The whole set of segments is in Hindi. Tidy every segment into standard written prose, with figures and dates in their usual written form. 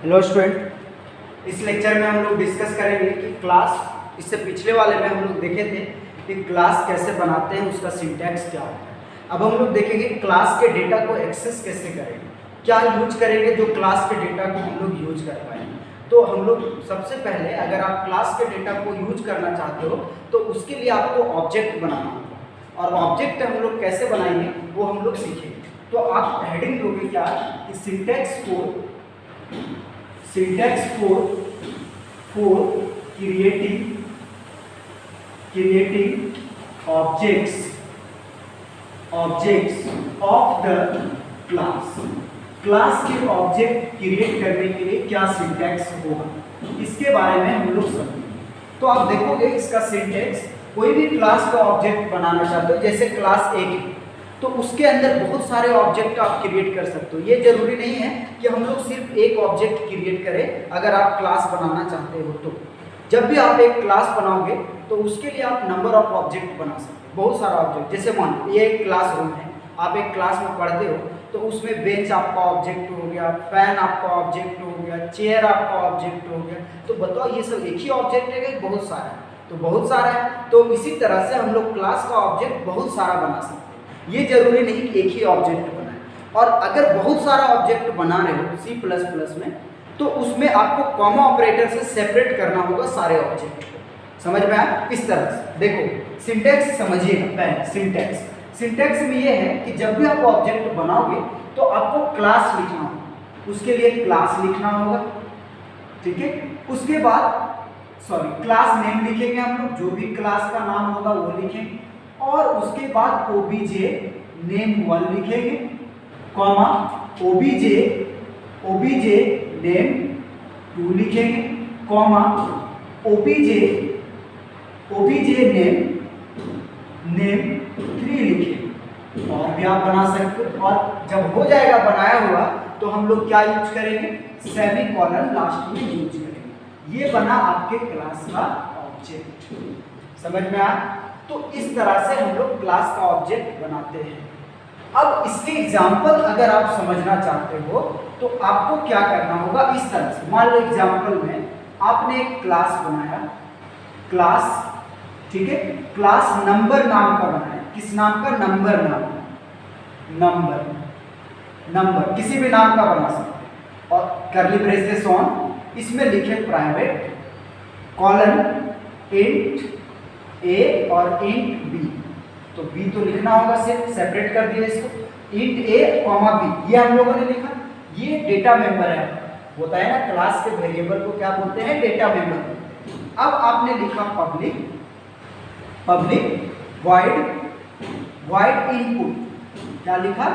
हेलो स्टूडेंट, इस लेक्चर में हम लोग डिस्कस करेंगे कि क्लास, इससे पिछले वाले में हम लोग देखे थे कि क्लास कैसे बनाते हैं, उसका सिंटैक्स क्या होता है। अब हम लोग देखेंगे क्लास के डेटा को एक्सेस कैसे करेंगे, क्या यूज करेंगे जो क्लास के डेटा को हम लोग यूज कर पाएंगे। तो हम लोग सबसे पहले, अगर आप क्लास के डेटा को यूज करना चाहते हो तो उसके लिए आपको ऑब्जेक्ट बनाना होगा, और ऑब्जेक्ट हम लोग कैसे बनाएंगे वो हम लोग सीखेंगे। तो आप हेडिंग दोगे क्या कि syntax for creating objects of the class के ऑब्जेक्ट क्रिएट करने के लिए क्या सिंटैक्स होगा, इसके बारे में हम लोग समझेंगे। तो आप देखोगे इसका सिंटैक्स, कोई भी क्लास का ऑब्जेक्ट बनाना चाहते हो, जैसे क्लास एक है तो उसके अंदर बहुत सारे ऑब्जेक्ट आप क्रिएट कर सकते हो। ये जरूरी नहीं है कि हम लोग सिर्फ एक ऑब्जेक्ट क्रिएट करें अगर आप क्लास बनाना चाहते हो। तो जब भी आप एक क्लास बनाओगे तो उसके लिए आप नंबर ऑफ ऑब्जेक्ट बना सकते हो, बहुत सारा ऑब्जेक्ट। जैसे मान लो ये एक क्लासरूम है, आप एक क्लास में पढ़ते हो तो उसमें बेंच आपका ऑब्जेक्ट हो गया, फैन आपका ऑब्जेक्ट हो गया, चेयर आपका ऑब्जेक्ट हो गया। तो बताओ ये सब एक ही ऑब्जेक्ट है कि बहुत सारा है? तो बहुत सारा है। तो इसी तरह से हम लोग क्लास का ऑब्जेक्ट बहुत सारा बना सकते हैं। ये जरूरी नहीं कि एक ही ऑब्जेक्ट बनाए। और अगर बहुत सारा ऑब्जेक्ट बना रहे हो C++ में तो उसमें आपको कॉमा ऑपरेटर से सेपरेट करना होगा सारे ऑब्जेक्ट को। समझ में आया? इस तरह से देखो, सिंटैक्स समझिएगा। पहले सिंटैक्स में ये है कि जब भी आप ऑब्जेक्ट बनाओगे तो आपको क्लास लिखना होगा, उसके लिए क्लास लिखना होगा, ठीक है। उसके बाद क्लास नेम लिखेंगे हम लोग, जो भी क्लास का नाम होगा वो लिखेंगे, और उसके बाद ओबीजे नेम1 लिखेंगे, कॉमा ओबीजे नेम2 लिखेंगे, कॉमा ओबीजे नेम3 लिखेंगे। और भी आप बना सकते हो। और जब हो जाएगा बनाया हुआ तो हम लोग क्या यूज करेंगे, सेमीकोलन लास्ट में यूज करेंगे। ये बना आपके क्लास का ऑब्जेक्ट। समझ में आया? तो इस तरह से हम लोग क्लास का ऑब्जेक्ट बनाते हैं। अब इसके एग्जाम्पल अगर आप समझना चाहते हो तो आपको क्या करना होगा, इस तरह से। मान लो एग्जाम्पल में आपने एक क्लास बनाया, क्लास, ठीक है, क्लास नंबर नाम का बनाया। किस नाम का? नंबर नाम। नंबर किसी भी नाम का बना सकते हैं। और कर्ली ब्रेसेस ऑन, इसमें लिखे प्राइवेट कॉलन इंट ए और इंट बी। तो बी तो लिखना होगा, सिर्फ सेपरेट कर दिया इसको, इंट ए कॉमा बी, ये हम लोगों ने लिखा। ये डेटा मेंबर है, होता है ना क्लास के वेरिएबल को क्या बोलते हैं, डेटा मेंबर। अब आपने लिखा पब्लिक वॉइड इनपुट, क्या लिखा,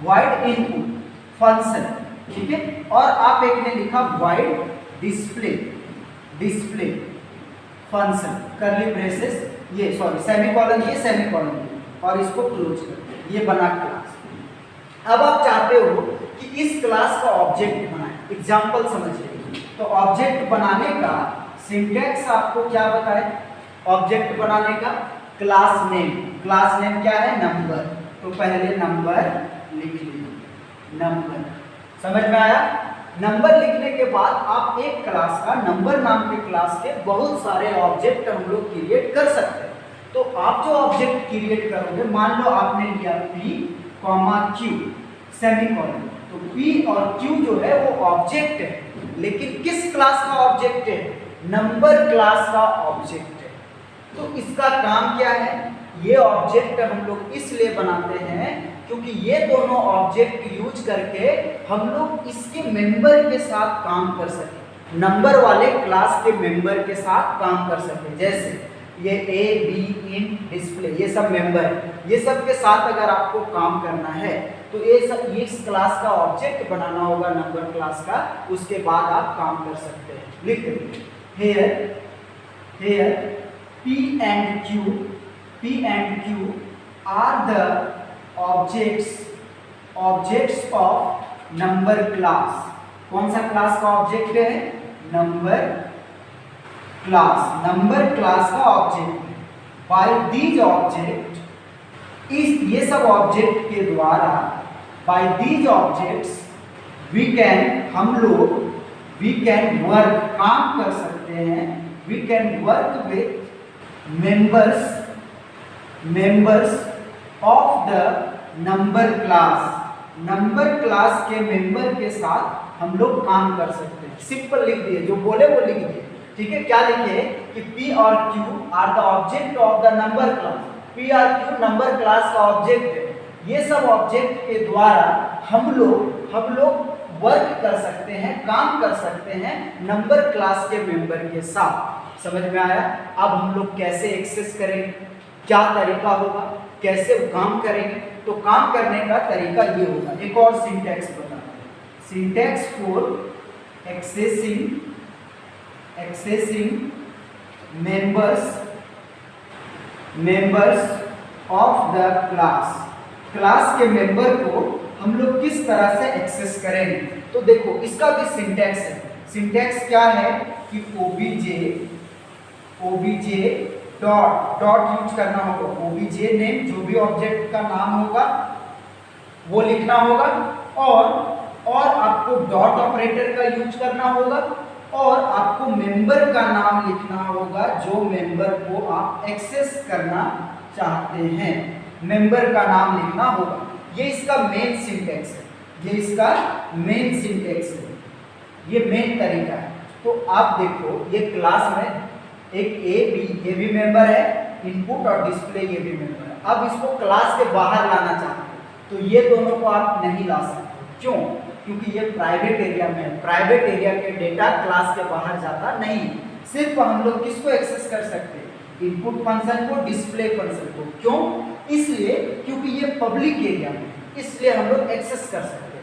वॉइड इनपुट फंक्शन, ठीक है। और आप एक ने लिखा void display function, curly braces, ये सेमीकोलन, ये सेमीकोलन, और इसको क्लोज कर, ये बना क्लास। अब आप चाहते हो कि इस क्लास का ऑब्जेक्ट बनाए, एग्जांपल समझिए। तो ऑब्जेक्ट बनाने का सिंटैक्स आपको क्या बताए, ऑब्जेक्ट बनाने का क्लास नेम क्या है, नंबर। तो पहले नंबर लिख लीजिए, नंबर। समझ में आया? नंबर लिखने के बाद आप एक क्लास का, नंबर नाम के क्लास के बहुत सारे ऑब्जेक्ट हम लोग क्रिएट कर सकते हैं। तो आप जो ऑब्जेक्ट क्रिएट करोगे, मान लो आपने लिया P, Q, सेमीकोलन। तो P और Q जो है वो ऑब्जेक्ट है, लेकिन किस क्लास का ऑब्जेक्ट है, नंबर क्लास का ऑब्जेक्ट है। तो इसका काम क्या है, ये ऑब्जेक्ट हम लोग इसलिए बनाते हैं क्योंकि ये दोनों ऑब्जेक्ट यूज करके हम लोग इसके मेंबर के साथ काम कर सके, नंबर वाले क्लास के मेंबर के साथ काम कर सके। जैसे ये ए बी इंट डिस्प्ले, ये सब मेंबर है, ये सब के साथ अगर आपको काम करना है तो ये सब इस क्लास का ऑब्जेक्ट बनाना होगा, नंबर क्लास का। उसके बाद आप काम कर सकते हैं। लिख दीजिए, here P and Q are the objects of number class. कौन सा क्लास का ऑब्जेक्ट है, नंबर क्लास का ऑब्जेक्ट है। बाय दीज ऑब्जेक्ट, ये सब ऑब्जेक्ट के द्वारा, by these objects we can, हम लोग वी कैन वर्क, काम कर सकते हैं, we can work with members of the number class, number class के मेंबर के साथ हम लोग काम कर सकते हैं। सिंपल लिख दिए, जो बोले वो लिख दिए, ठीक है। क्या लिखे कि P और Q are the object of the number class, P और Q नंबर क्लास का ऑब्जेक्ट है। ये सब ऑब्जेक्ट के द्वारा हम लोग वर्क कर सकते हैं, काम कर सकते हैं नंबर क्लास के मेंबर के साथ। समझ में आया? अब हम लोग कैसे एक्सेस करेंगे, क्या तरीका होगा, कैसे काम करेंगे? तो काम करने का तरीका ये होगा। एक और सिंटैक्स बता, syntax for accessing members of the class, class के मेंबर को हम लोग किस तरह से एक्सेस करेंगे? तो देखो इसका भी सिंटैक्स है। सिंटैक्स क्या है कि ओबीजे डॉट यूज करना होगा। ओबीजे नेम, जो भी ऑब्जेक्ट का नाम होगा वो लिखना होगा, और आपको डॉट ऑपरेटर का यूज करना होगा, और आपको मेंबर का नाम लिखना होगा जो मेंबर को आप एक्सेस करना चाहते हैं, मेंबर का नाम लिखना होगा। ये इसका मेन सिंटैक्स है, ये इसका मेन सिंटैक्स है, ये मेन तरीका है। तो आप देखो ये क्लास में एक ए भी मेंबर है, इनपुट और डिस्प्ले ये भी मेंबर है। अब इसको क्लास के बाहर लाना चाहते हैं तो ये दोनों को आप नहीं ला सकते। क्यों? क्योंकि ये प्राइवेट एरिया में है, प्राइवेट एरिया के डेटा क्लास के बाहर जाता नहीं। सिर्फ हम लोग किसको एक्सेस कर सकते हैं? इनपुट फंक्शन को, डिस्प्ले फंक्शन को। क्यों? इसलिए क्योंकि ये पब्लिक एरिया में, इसलिए हम लोग एक्सेस कर सकते हैं।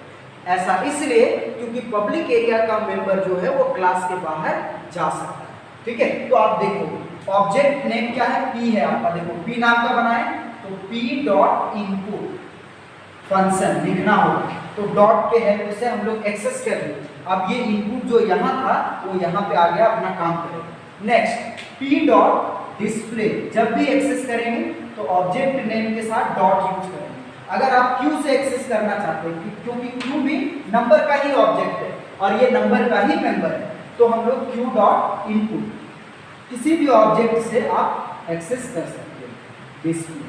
ऐसा इसलिए क्योंकि पब्लिक एरिया का मेंबर जो है वो क्लास के बाहर जा सकता है। ठीक है, तो आप देखो ऑब्जेक्ट नेम क्या है? P है आपका। देखो P नाम का बनाए तो P डॉट इनपुट फंक्शन लिखना होगा, तो डॉट के हेल्प से हम लोग एक्सेस कर रहे हैं। अब ये इनपुट जो यहाँ था वो यहाँ पे आ गया, अपना काम करेगा। नेक्स्ट P डॉट डिस्प्ले, जब भी एक्सेस करेंगे तो ऑब्जेक्ट नेम के साथ डॉट यूज करेंगे। अगर आप Q से एक्सेस करना चाहते हैं क्योंकि Q भी नंबर का ही ऑब्जेक्ट है और ये नंबर का ही मेंबर है, तो हम लोग Q डॉट इनपुट किसी भी ऑब्जेक्ट से आप एक्सेस कर सकते हैं। डिस्प्ले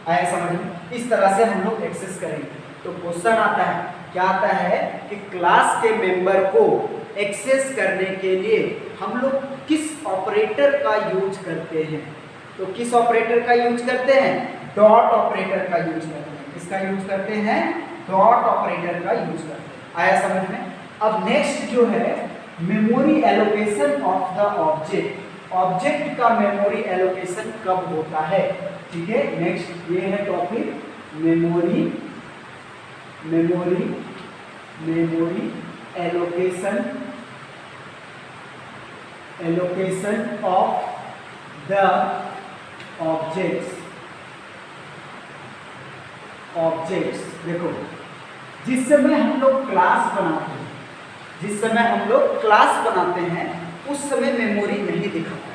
आया समझ में? इस तरह से हम लोग एक्सेस करेंगे। तो क्वेश्चन आता है, क्या आता है कि क्लास के मेंबर को एक्सेस करने के लिए हम लोग किस ऑपरेटर का यूज करते हैं? तो किस ऑपरेटर का यूज करते हैं? डॉट ऑपरेटर का यूज करते हैं। किसका यूज करते हैं? डॉट ऑपरेटर का यूज करते हैं। आया समझ में? अब नेक्स्ट जो है memory allocation of the object, object का मेमोरी एलोकेशन कब होता है? ठीक है, नेक्स्ट ये है topic memory allocation of the objects. देखो जिस समय हम लोग क्लास बनाते हैं उस समय मेमोरी नहीं दिखाता है।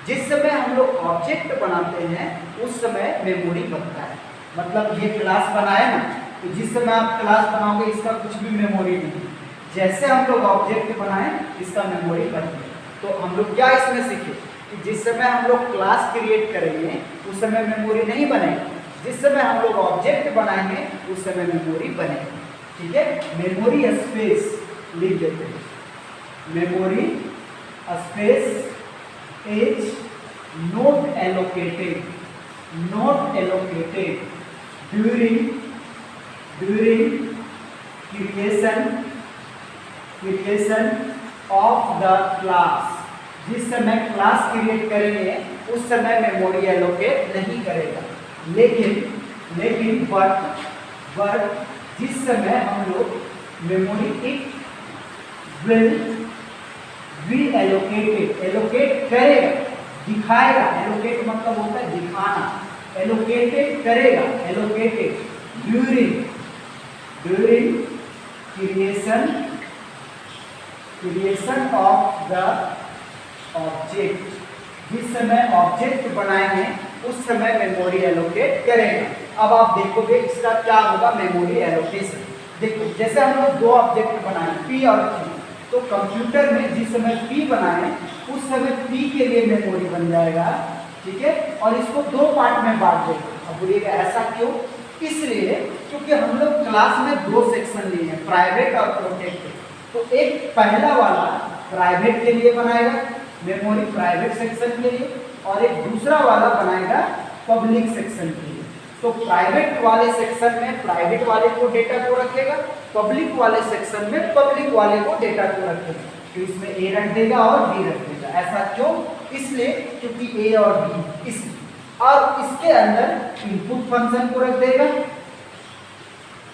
जिस समय हम लोग ऑब्जेक्ट बनाते हैं उस समय मेमोरी बनता है। मतलब ये क्लास बनाए ना, तो जिस समय आप क्लास बनाओगे इसका कुछ भी मेमोरी नहीं, जैसे हम लोग ऑब्जेक्ट बनाए इसका मेमोरी बन गया। तो हम लोग क्या इसमें सीखे कि जिस समय हम लोग क्लास क्रिएट करेंगे उस समय मेमोरी नहीं बनेगी, जिस समय हम लोग ऑब्जेक्ट बनाएंगे उस समय मेमोरी बनेगी। ठीक है, मेमोरी स्पेस लिख देते हैं। Memory space is not allocated during creation of the class। जिस समय क्लास क्रिएट करेंगे उस समय मेमोरी एलोकेट नहीं करेगा, लेकिन बट जिस समय हम लोग memory it will be allocate करेगा, दिखाएगा। एलोकेट मतलब होता है दिखाना, एलोकेटेड करेगा, allocated during creation of the object. जिस समय ऑब्जेक्ट बनाएंगे उस समय मेमोरी एलोकेट करेगा। अब आप देखोगे इसका क्या होगा मेमोरी एलोकेशन। देखो जैसे हम लोग दो ऑब्जेक्ट बनाए P और Q, तो कंप्यूटर में जिस समय P बनाए उस समय P के लिए मेमोरी बन जाएगा, ठीक है, और इसको दो पार्ट में बांट देगा। अब बोलिएगा ऐसा क्यों? इसलिए क्योंकि हम लोग क्लास में दो सेक्शन लिए हैं, प्राइवेट और प्रोटेक्टेड। तो एक पहला वाला प्राइवेट के लिए बनाएगा मेमोरी, प्राइवेट सेक्शन के लिए, और एक दूसरा वाला बनाएगा पब्लिक सेक्शन के लिए। तो प्राइवेट वाले सेक्शन में प्राइवेट वाले को डेटा को रखेगा, पब्लिक वाले सेक्शन में पब्लिक वाले को डेटा को रखेगा। तो इसमें ए रख देगा और बी रख देगा। ऐसा क्यों? इसलिए क्योंकि ए और बी इस, और इसके अंदर इनपुट फंक्शन को रख देगा,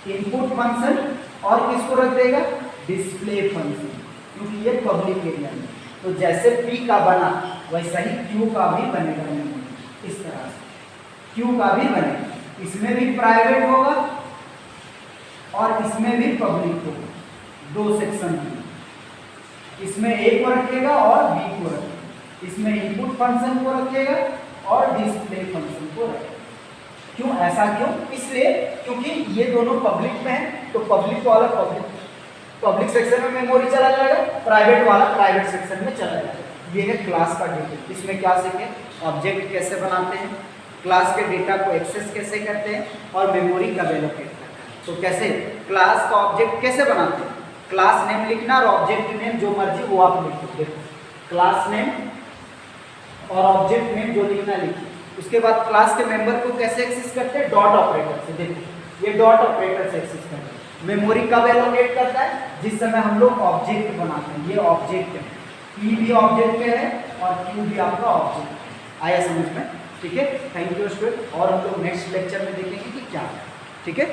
इनपुट फंक्शन, और किसको रख देगा? डिस्प्ले फंक्शन, क्योंकि ये पब्लिक एरिया में। तो जैसे P का बना वैसा ही Q का भी बनेगा मेमोरी, इस तरह से Q का भी बनेगा। इसमें भी प्राइवेट होगा और इसमें भी पब्लिक होगा, दो सेक्शन में। इसमें A को रखेगा और B को रखेगा, इसमें इनपुट फंक्शन को रखेगा और डिस्प्ले फंक्शन को रखेगा। क्यों? ऐसा क्यों? इसलिए क्योंकि ये दोनों पब्लिक में है, तो पब्लिक वाला पब्लिक सेक्शन में मेमोरी चला जाएगा, प्राइवेट वाला प्राइवेट सेक्शन में चला जाएगा। ये है क्लास का डेटा। इसमें क्या सीखें? ऑब्जेक्ट कैसे बनाते हैं, क्लास के डेटा को एक्सेस कैसे करते हैं, और मेमोरी कब एलोकेट करते हैं। तो कैसे क्लास का ऑब्जेक्ट कैसे बनाते हैं? क्लास नेम लिखना और ऑब्जेक्ट नेम जो मर्जी वो आप लिख दो। देखो क्लास नेम और ऑब्जेक्ट नेम जो लिखना लिखिए। उसके बाद क्लास के मेंबर को कैसे एक्सेस करते हैं? डॉट ऑपरेटर से। देखो ये डॉट ऑपरेटर से एक्सेस करते हैं। मेमोरी कब एलोकेट करता है? जिस समय हम लोग ऑब्जेक्ट बनाते हैं। ये ऑब्जेक्ट है, P भी ऑब्जेक्ट है और Q भी आपका ऑब्जेक्ट है। आया समझ में? ठीक है, थैंक यू स्टूडेंट। और हम लोग नेक्स्ट लेक्चर में देखेंगे कि क्या है। ठीक है।